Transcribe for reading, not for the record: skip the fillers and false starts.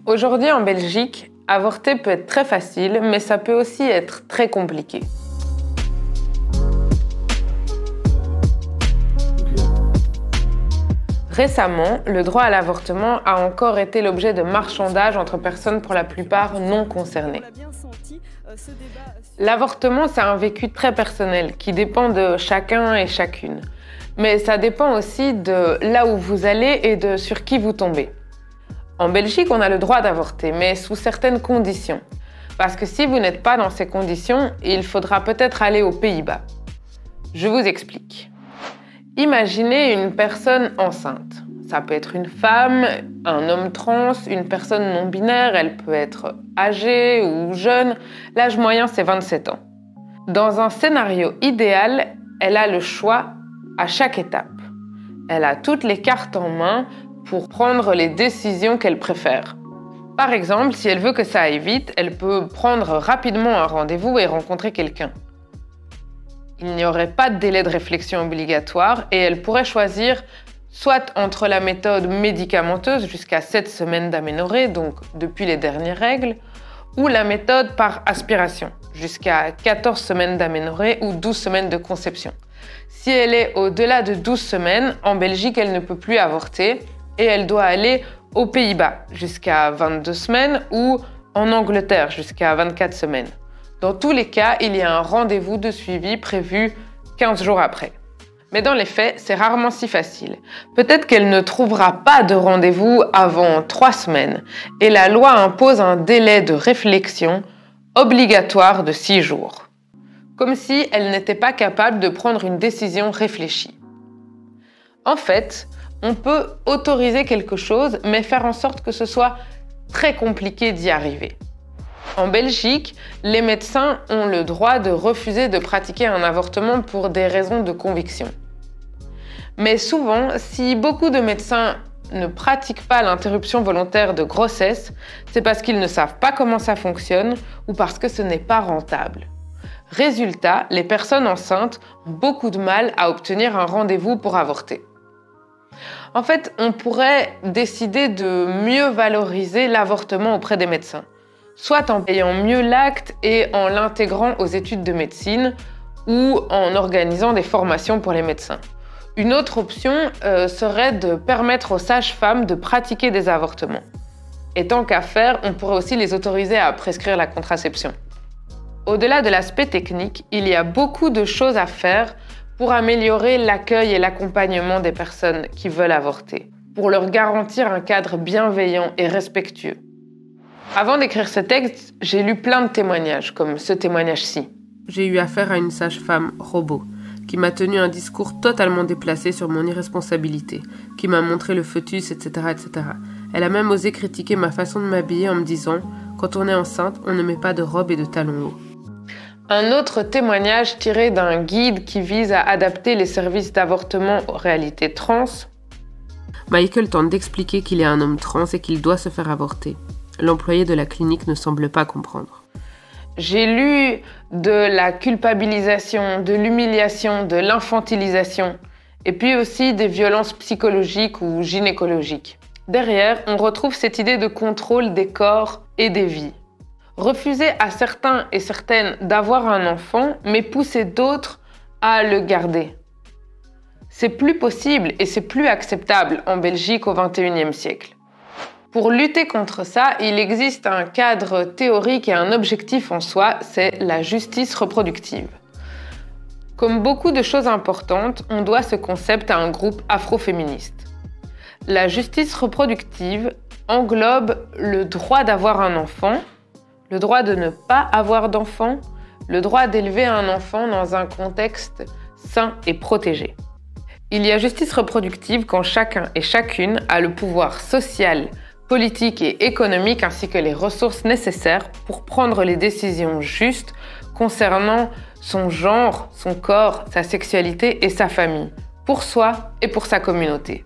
Aujourd'hui en Belgique, avorter peut être très facile, mais ça peut aussi être très compliqué. Récemment, le droit à l'avortement a encore été l'objet de marchandages entre personnes pour la plupart non concernées. L'avortement, c'est un vécu très personnel qui dépend de chacun et chacune. Mais ça dépend aussi de là où vous allez et de sur qui vous tombez. En Belgique, on a le droit d'avorter, mais sous certaines conditions. Parce que si vous n'êtes pas dans ces conditions, il faudra peut-être aller aux Pays-Bas. Je vous explique. Imaginez une personne enceinte. Ça peut être une femme, un homme trans, une personne non-binaire, elle peut être âgée ou jeune. L'âge moyen, c'est 27 ans. Dans un scénario idéal, elle a le choix à chaque étape. Elle a toutes les cartes en main pour prendre les décisions qu'elle préfère. Par exemple, si elle veut que ça aille vite, elle peut prendre rapidement un rendez-vous et rencontrer quelqu'un. Il n'y aurait pas de délai de réflexion obligatoire et elle pourrait choisir soit entre la méthode médicamenteuse jusqu'à 7 semaines d'aménorrhée, donc depuis les dernières règles, ou la méthode par aspiration, jusqu'à 14 semaines d'aménorrhée ou 12 semaines de conception. Si elle est au-delà de 12 semaines, en Belgique, elle ne peut plus avorter et elle doit aller aux Pays-Bas jusqu'à 22 semaines ou en Angleterre jusqu'à 24 semaines. Dans tous les cas, il y a un rendez-vous de suivi prévu 15 jours après. Mais dans les faits, c'est rarement si facile. Peut-être qu'elle ne trouvera pas de rendez-vous avant 3 semaines et la loi impose un délai de réflexion obligatoire de 6 jours. Comme si elle n'était pas capable de prendre une décision réfléchie. En fait, on peut autoriser quelque chose, mais faire en sorte que ce soit très compliqué d'y arriver. En Belgique, les médecins ont le droit de refuser de pratiquer un avortement pour des raisons de conviction. Mais souvent, si beaucoup de médecins ne pratiquent pas l'interruption volontaire de grossesse, c'est parce qu'ils ne savent pas comment ça fonctionne ou parce que ce n'est pas rentable. Résultat, les personnes enceintes ont beaucoup de mal à obtenir un rendez-vous pour avorter. En fait, on pourrait décider de mieux valoriser l'avortement auprès des médecins, soit en payant mieux l'acte et en l'intégrant aux études de médecine ou en organisant des formations pour les médecins. Une autre option serait de permettre aux sages-femmes de pratiquer des avortements. Et tant qu'à faire, on pourrait aussi les autoriser à prescrire la contraception. Au-delà de l'aspect technique, il y a beaucoup de choses à faire pour améliorer l'accueil et l'accompagnement des personnes qui veulent avorter, pour leur garantir un cadre bienveillant et respectueux. Avant d'écrire ce texte, j'ai lu plein de témoignages, comme ce témoignage-ci. J'ai eu affaire à une sage-femme robot, qui m'a tenu un discours totalement déplacé sur mon irresponsabilité, qui m'a montré le fœtus, etc., etc. Elle a même osé critiquer ma façon de m'habiller en me disant « Quand on est enceinte, on ne met pas de robe et de talons hauts ». Un autre témoignage tiré d'un guide qui vise à adapter les services d'avortement aux réalités trans. Michael tente d'expliquer qu'il est un homme trans et qu'il doit se faire avorter. L'employé de la clinique ne semble pas comprendre. J'ai lu de la culpabilisation, de l'humiliation, de l'infantilisation, et puis aussi des violences psychologiques ou gynécologiques. Derrière, on retrouve cette idée de contrôle des corps et des vies. Refuser à certains et certaines d'avoir un enfant, mais pousser d'autres à le garder. C'est plus possible et c'est plus acceptable en Belgique au XXIe siècle. Pour lutter contre ça, il existe un cadre théorique et un objectif en soi, c'est la justice reproductive. Comme beaucoup de choses importantes, on doit ce concept à un groupe afroféministe. La justice reproductive englobe le droit d'avoir un enfant, le droit de ne pas avoir d'enfant, le droit d'élever un enfant dans un contexte sain et protégé. Il y a justice reproductive quand chacun et chacune a le pouvoir social, politique et économique ainsi que les ressources nécessaires pour prendre les décisions justes concernant son genre, son corps, sa sexualité et sa famille, pour soi et pour sa communauté.